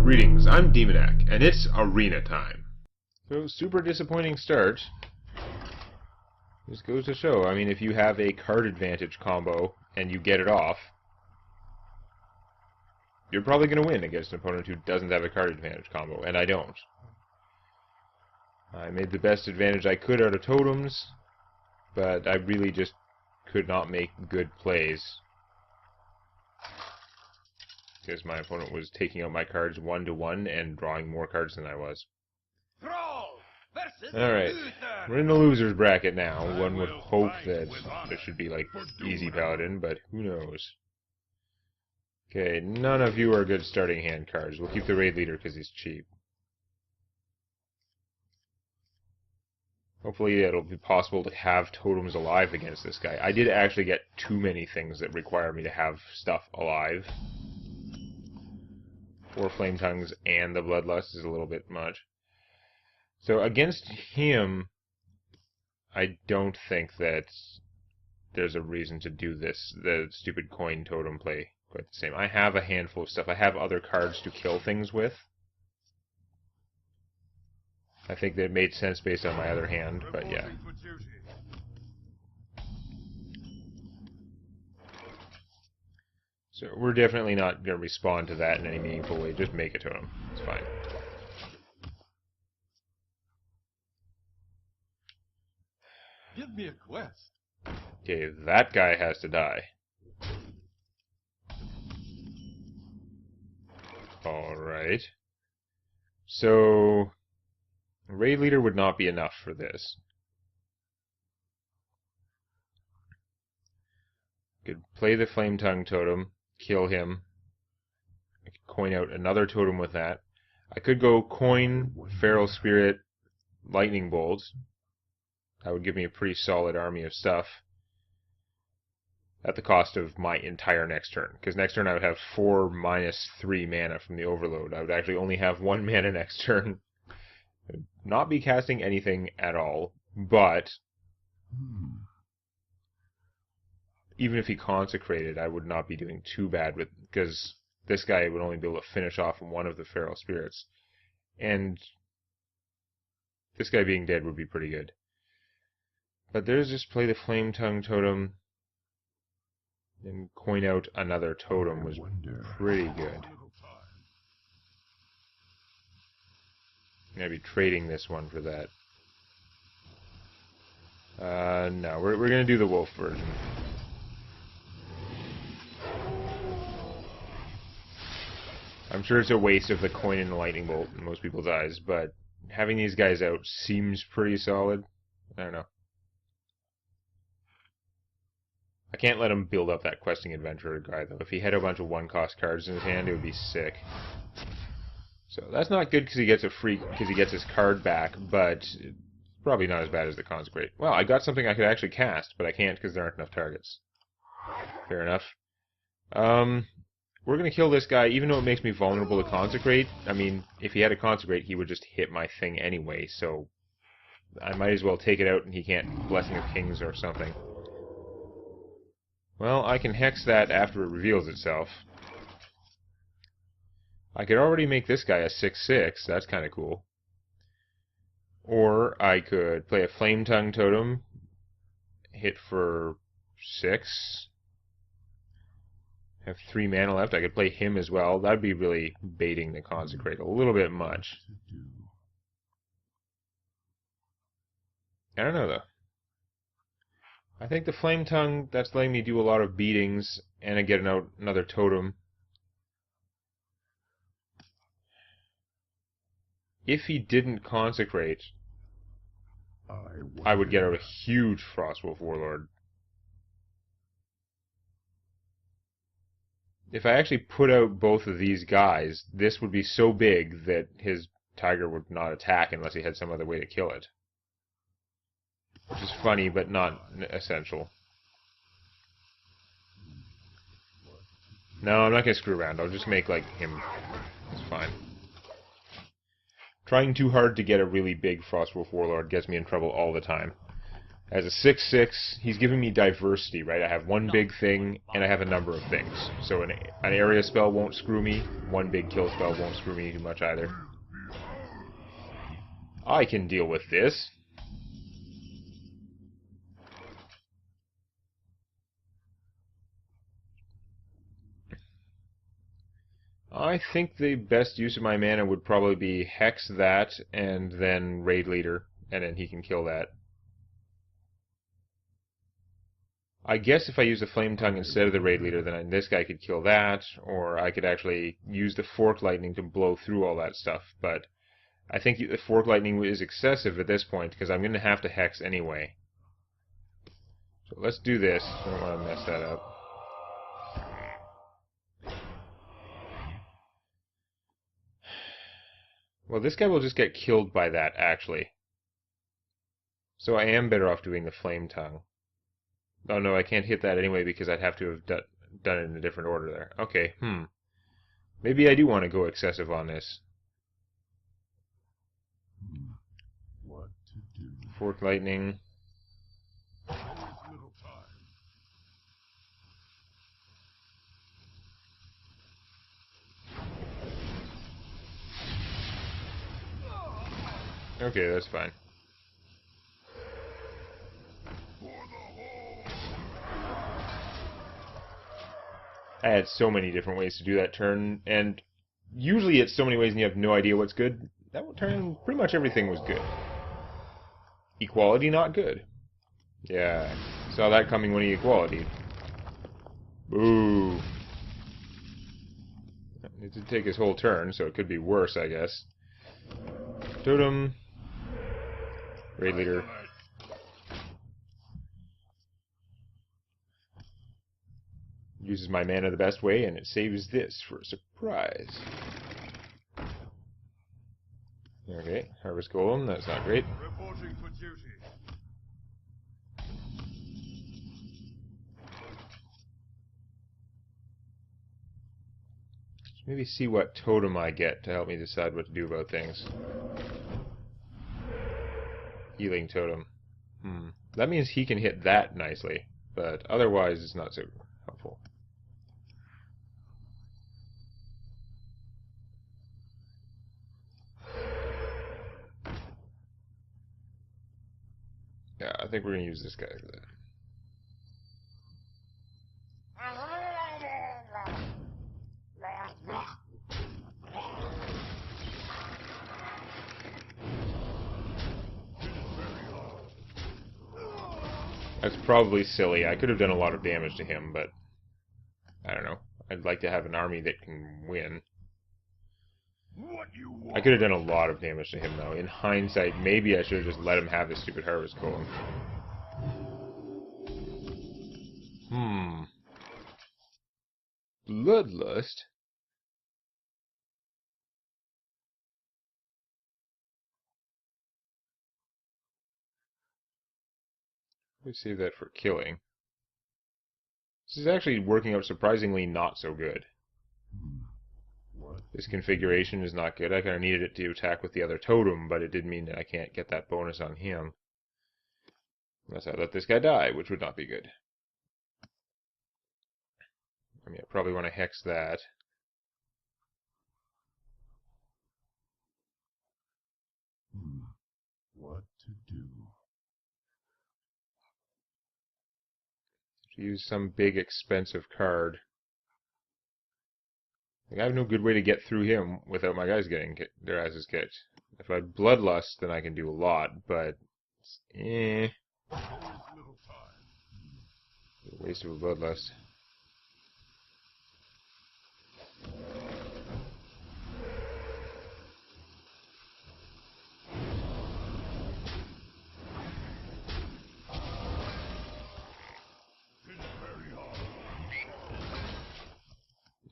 Greetings, I'm Demonac, and it's arena time. So, super disappointing start. This goes to show, I mean, if you have a card advantage combo and you get it off, you're probably going to win against an opponent who doesn't have a card advantage combo, and I don't. I made the best advantage I could out of totems, but I really just could not make good plays, because my opponent was taking out my cards 1-to-1 and drawing more cards than I was. Alright, we're in the loser's bracket now. One would hope that this should be like easy paladin, but who knows. Okay, none of you are good starting hand cards. We'll keep the raid leader because he's cheap. Hopefully it'll be possible to have totems alive against this guy. I did actually get too many things that require me to have stuff alive. 4 Flame Tongues and the Bloodlust is a little bit much. So against him, I don't think that there's a reason to do this, the stupid coin totem play quite the same. I have a handful of stuff. I have other cards to kill things with. I think that made sense based on my other hand, but yeah. So we're definitely not going to respond to that in any meaningful way. Just make a totem. It's fine. Give me a quest. Okay, that guy has to die. Alright. So, raid leader would not be enough for this. Could play the Flame Tongue totem, kill him. I could coin out another totem with that. I could go coin, Feral Spirit, Lightning Bolt. That would give me a pretty solid army of stuff. At the cost of my entire next turn. Because next turn I would have 4 - 3 mana from the overload. I would actually only have 1 mana next turn. I would not be casting anything at all. But even if he consecrated, I would not be doing too bad with, because this guy would only be able to finish off one of the Feral Spirits. And this guy being dead would be pretty good. But there's just play the Flame Tongue totem and coin out another totem was pretty good. Maybe trading this one for that. No, we're going to do the wolf version. I'm sure it's a waste of the coin and the lightning bolt in most people's eyes, but having these guys out seems pretty solid. I don't know. I can't let him build up that questing adventurer guy, though. If he had a bunch of 1-cost cards in his hand, it would be sick. So that's not good because he gets his card back, but it's probably not as bad as the Consecrate. Well, I got something I could actually cast, but I can't because there aren't enough targets. Fair enough. We're going to kill this guy, even though it makes me vulnerable to Consecrate. I mean, if he had a Consecrate, he would just hit my thing anyway, so I might as well take it out and he can't Blessing of Kings or something. Well, I can hex that after it reveals itself. I could already make this guy a 6/6, that's kind of cool. Or I could play a Flame Tongue totem, hit for 6, have 3 mana left. I could play him as well. That'd be really baiting the Consecrate a little bit much. I don't know, though. I think the Flame Tongue, that's letting me do a lot of beatings, and I get another totem. If he didn't consecrate, I would get out a huge Frostwolf Warlord. If I actually put out both of these guys, this would be so big that his tiger would not attack unless he had some other way to kill it. Which is funny, but not essential. No, I'm not going to screw around. I'll just make, like, him. It's fine. Trying too hard to get a really big Frostwolf Warlord gets me in trouble all the time. As a 6/6, he's giving me diversity, right? I have one big thing, and I have a number of things. So an area spell won't screw me. One big kill spell won't screw me too much either. I can deal with this. I think the best use of my mana would probably be Hex that, and then Raid Leader, and then he can kill that. I guess if I use the Flame Tongue instead of the Raid Leader, then this guy could kill that, or I could actually use the Fork Lightning to blow through all that stuff, but I think the Fork Lightning is excessive at this point, because I'm going to have to Hex anyway. So let's do this. I don't want to mess that up. Well, this guy will just get killed by that, actually. So I am better off doing the Flame Tongue. Oh no, I can't hit that anyway because I'd have to have done it in a different order there. Okay, Maybe I do want to go excessive on this. What to do? Fork Lightning. There is little time. Okay, that's fine. I had so many different ways to do that turn, and usually it's so many ways and you have no idea what's good. That turn, pretty much everything was good. Equality, not good. Yeah, saw that coming when he equality. Boo. It did take his whole turn, so it could be worse, I guess. Totem. Raid Leader. Uses my mana the best way, and it saves this for a surprise. Okay, Harvest Golem, that's not great. Reporting for duty. Maybe see what totem I get to help me decide what to do about things. Healing Totem. That means he can hit that nicely, but otherwise it's not so helpful. Yeah, I think we're going to use this guy for that. That's probably silly. I could have done a lot of damage to him, but I don't know. I'd like to have an army that can win. What you want? I could have done a lot of damage to him, though. In hindsight, maybe I should have just let him have this stupid Harvest Golem. Bloodlust? Let's save that for killing. This is actually working out surprisingly not so good. What? This configuration is not good. I kind of needed it to attack with the other totem, but it did mean that I can't get that bonus on him. Unless I let this guy die, which would not be good. I mean, I probably want to hex that. What to do? Use some big expensive card. Like, I have no good way to get through him without my guys getting their asses kicked. If I had Bloodlust, then I can do a lot, but it's, There is little time. waste of a Bloodlust.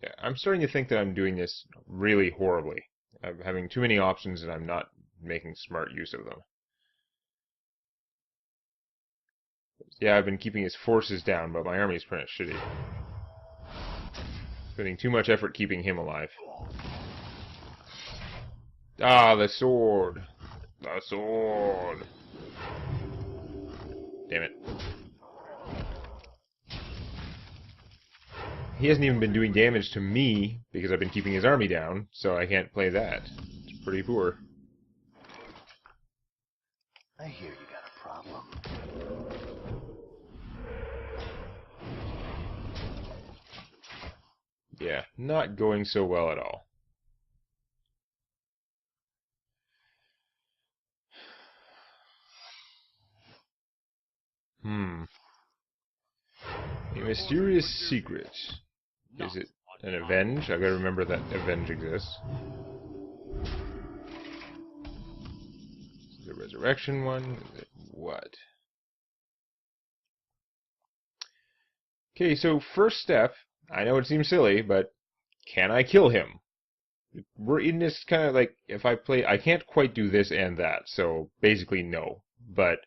Yeah, I'm starting to think that I'm doing this really horribly. I'm having too many options and I'm not making smart use of them. Yeah, I've been keeping his forces down, but my army's pretty shitty. Spending too much effort keeping him alive. Ah, the sword! The sword! Damn Damn it. He hasn't even been doing damage to me because I've been keeping his army down, so I can't play that. It's pretty poor. I hear you got a problem. Yeah, not going so well at all. A mysterious secret. Is it an avenge? I've got to remember that avenge exists. Is it a resurrection one? Is it what? Okay, so first step. I know it seems silly, but can I kill him? We're in this kind of like, if I play, I can't quite do this and that, so basically no. But,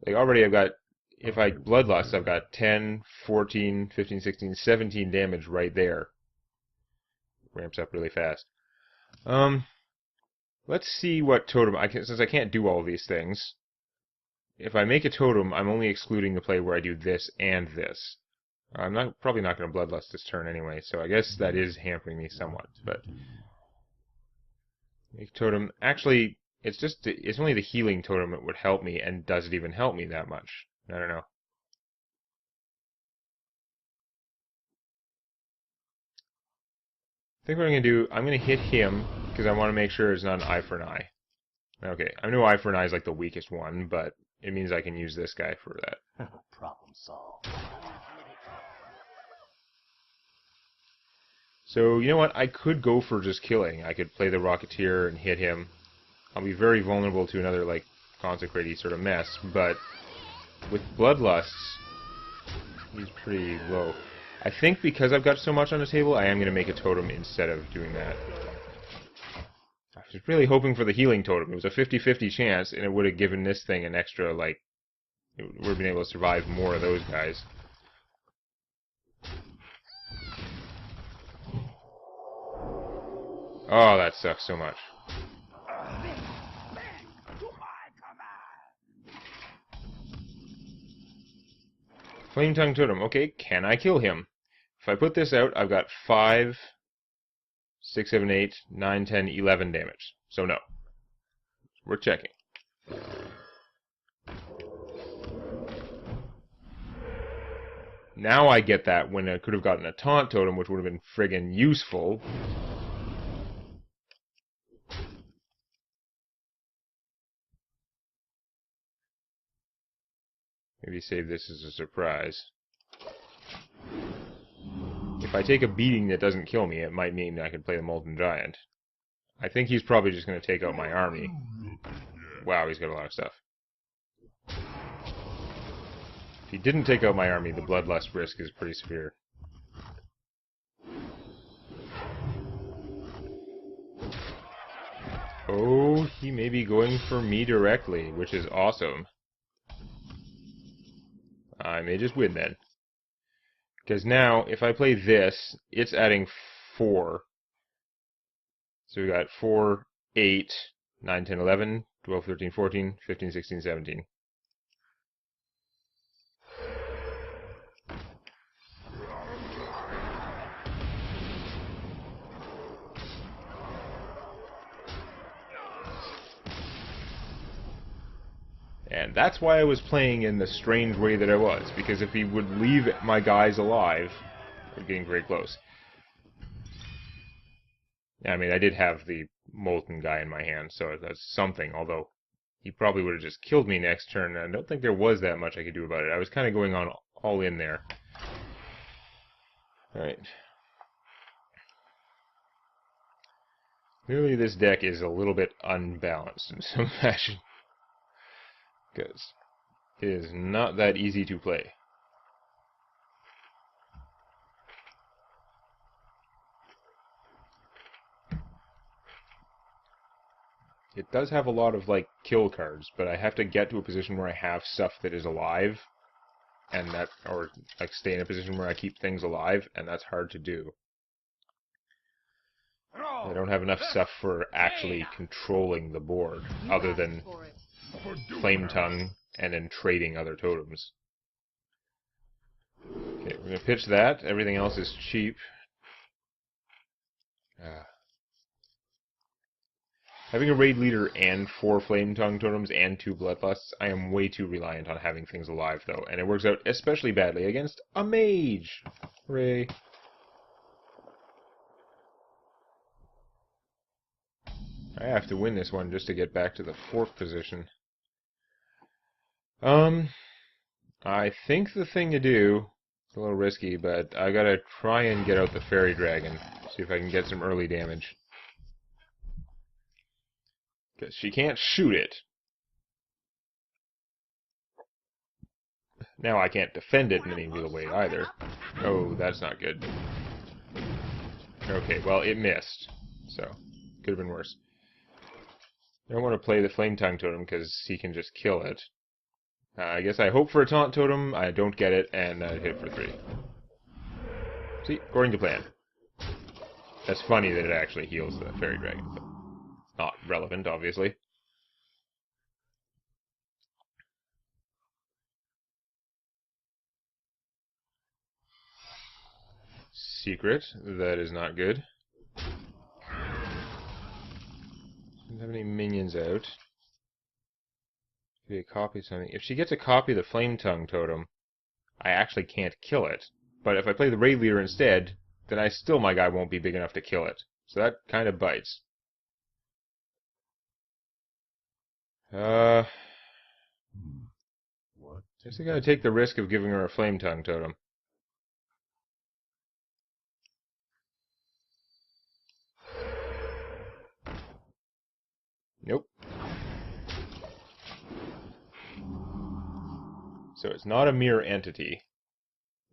like already I've got, if I bloodlust, I've got 10, 14, 15, 16, 17 damage right there. Ramps up really fast. Let's see what totem, since I can't do all these things, if I make a totem, I'm only excluding the play where I do this and this. I'm probably not going to bloodlust this turn anyway, so I guess that is hampering me somewhat, but... Make totem, actually, it's only the healing totem that would help me, and does it even help me that much? I don't know. I think what I'm going to do, I'm going to hit him, because I want to make sure it's not an eye for an eye. Okay, I know eye for an eye is like the weakest one, but it means I can use this guy for that. Problem solved. So, you know what, I could go for just killing. I could play the Rocketeer and hit him. I'll be very vulnerable to another, like, consecrated sort of mess, but with Bloodlusts, he's pretty low. I think because I've got so much on the table, I am going to make a totem instead of doing that. I was really hoping for the healing totem. It was a 50-50 chance, and it would have given this thing an extra, like, it would have been able to survive more of those guys. Oh, that sucks so much. Flame Tongue Totem. Okay, can I kill him? If I put this out, I've got 5, 6, 7, 8, 9, 10, 11 damage. So no. We're checking. Now I get that when I could have gotten a Taunt Totem, which would have been friggin' useful. Maybe save this as a surprise. If I take a beating that doesn't kill me, it might mean I can play the Molten Giant. I think he's probably just going to take out my army. Wow, he's got a lot of stuff. If he didn't take out my army, the Bloodlust risk is pretty severe. Oh, he may be going for me directly, which is awesome. I may just win then. Because now, if I play this, it's adding 4. So we got 4, 8, 9, 10, 11, 12, 13, 14, 15, 16, 17. And that's why I was playing in the strange way that I was, because if he would leave my guys alive, we're getting very close. I mean, I did have the Molten guy in my hand, so that's something, although he probably would have just killed me next turn, and I don't think there was that much I could do about it. I was kind of going on all in there. Alright. Clearly this deck is a little bit unbalanced in some fashion. Because it is not that easy to play. It does have a lot of, like, kill cards, but I have to get to a position where I have stuff that is alive, and that, or, like, stay in a position where I keep things alive, and that's hard to do. I don't have enough stuff for actually controlling the board, other than Flame Tongue and then trading other totems. Okay, we're going to pitch that. Everything else is cheap. Having a raid leader and 4 flame tongue totems and 2 bloodlusts, I am way too reliant on having things alive though, and it works out especially badly against a mage. Hooray. I have to win this one just to get back to the 4th position. I think the thing to do, it's a little risky, but I gotta try and get out the fairy dragon. See if I can get some early damage. Because she can't shoot it. Now I can't defend it in any real way either. Oh, that's not good. Okay, well, it missed. So, could have been worse. I don't want to play the Flame Tongue Totem because he can just kill it. I guess I hope for a Taunt Totem, I don't get it, and I hit for 3. See, according to plan. That's funny that it actually heals the Fairy Dragon, but not relevant, obviously. Secret, that is not good. Doesn't have any minions out. Maybe a copy something. If she gets a copy of the Flame Tongue Totem, I actually can't kill it. But if I play the Raid Leader instead, then my guy won't be big enough to kill it. So that kind of bites. What? Guess I gotta take the risk of giving her a Flame Tongue Totem. Nope. So it's not a mirror entity.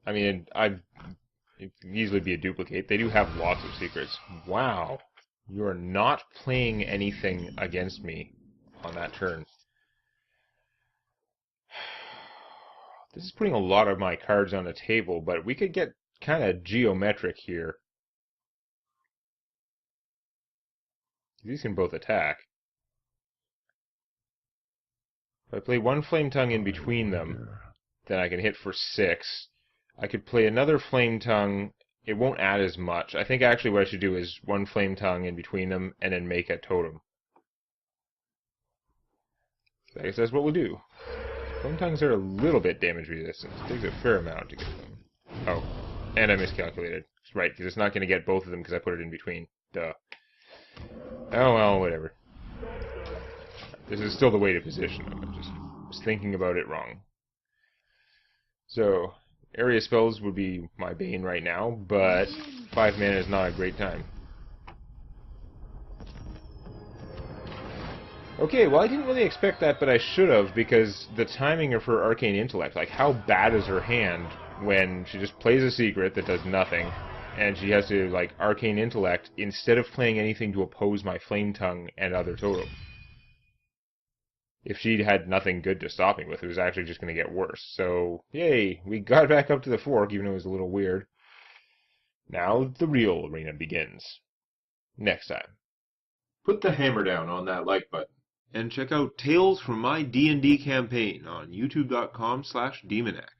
I mean, it could easily be a duplicate. They do have lots of secrets. Wow. You are not playing anything against me on that turn. This is putting a lot of my cards on the table, but we could get kind of geometric here. These can both attack. If I play one Flame Tongue in between them, then I can hit for 6. I could play another Flame Tongue. It won't add as much. I think actually what I should do is one Flame Tongue in between them and then make a totem. So I guess that's what we'll do. Flame Tongues are a little bit damage resistant. It takes a fair amount to get them. Oh, and I miscalculated. Right, because it's not going to get both of them because I put it in between. Duh. Oh well, whatever. This is still the way to position them. I just was thinking about it wrong. So, area spells would be my bane right now, but 5 mana is not a great time. Okay, well I didn't really expect that, but I should have, because the timing of her Arcane Intellect, like how bad is her hand when she just plays a secret that does nothing, and she has to, like, Arcane Intellect instead of playing anything to oppose my Flame Tongue and other totem. If she had nothing good to stop me with, it was actually just going to get worse. So, yay, we got back up to the fork, even though it was a little weird. Now the real arena begins. Next time. Put the hammer down on that like button. And check out Tales from My D&D Campaign on youtube.com/Demonac.